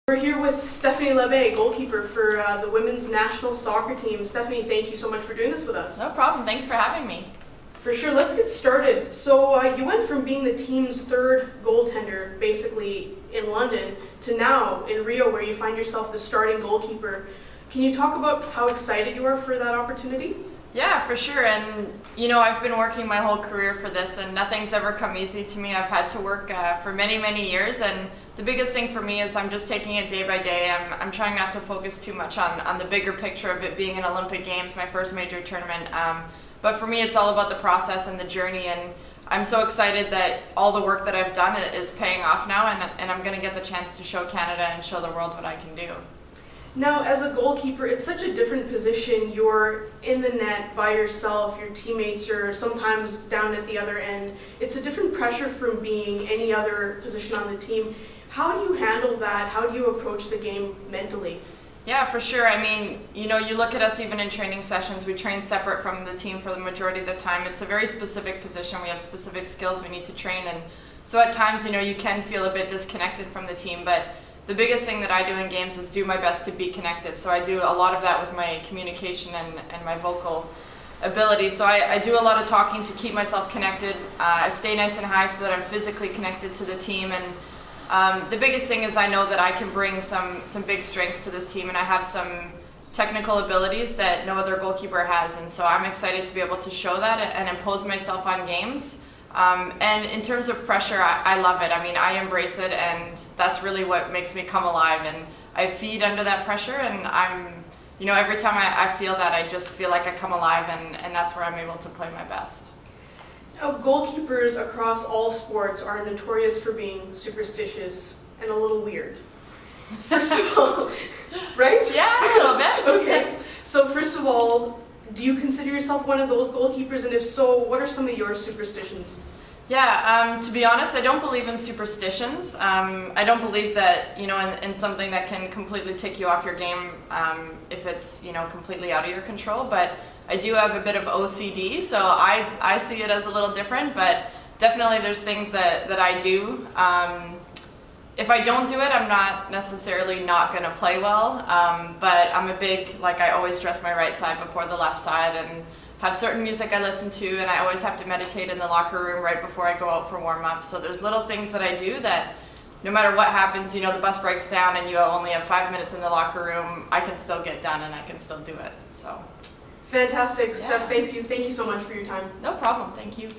We're here with Stefanie Labbe, goalkeeper for the women's national soccer team. Stefanie, thank you so much for doing this with us. No problem. Thanks for having me. For sure. Let's get started. So you went from being the team's third goaltender, basically in London, to now in Rio, where you find yourself the starting goalkeeper. Can you talk about how excited you are for that opportunity? Yeah, for sure. And I've been working my whole career for this, and nothing's ever come easy to me. I've had to work for many, many years, and the biggest thing for me is I'm just taking it day by day. I'm trying not to focus too much on the bigger picture of it being an Olympic Games, my first major tournament. But for me, it's all about the process and the journey, and I'm so excited that all the work that I've done is paying off now, and I'm going to get the chance to show Canada and show the world what I can do. Now, as a goalkeeper, it's such a different position. You're in the net by yourself, your teammates are sometimes down at the other end. It's a different pressure from being any other position on the team. How do you handle that? How do you approach the game mentally? Yeah, for sure. I mean, you look at us even in training sessions, we train separate from the team for the majority of the time. It's a very specific position. We have specific skills we need to train, and so at times, you can feel a bit disconnected from the team, but the biggest thing that I do in games is do my best to be connected. So I do a lot of that with my communication and my vocal ability. So I do a lot of talking to keep myself connected. I stay nice and high so that I'm physically connected to the team. And the biggest thing is I know that I can bring some big strengths to this team, and I have some technical abilities that no other goalkeeper has. And so I'm excited to be able to show that and impose myself on games. And in terms of pressure, I love it. I mean, I embrace it, and that's really what makes me come alive. And I feed under that pressure, and every time I feel that, I just feel like I come alive, and that's where I'm able to play my best. Now, goalkeepers across all sports are notorious for being superstitious and a little weird. First of all, right? Yeah, a little bit. Okay. So first of all, do you consider yourself one of those goalkeepers? And if so, what are some of your superstitions? Yeah, to be honest, I don't believe in superstitions. I don't believe that, in something that can completely take you off your game if it's, completely out of your control. But I do have a bit of OCD, so I see it as a little different. But definitely there's things that I do. If I don't do it, I'm not necessarily not going to play well, but I'm a big, I always dress my right side before the left side, and have certain music I listen to, and I always have to meditate in the locker room right before I go out for warm-up. So there's little things that I do that no matter what happens, the bus breaks down and you only have 5 minutes in the locker room, I can still get done and I can still do it. So fantastic. Yeah. Steph, thank you so much for your time. No problem. Thank you.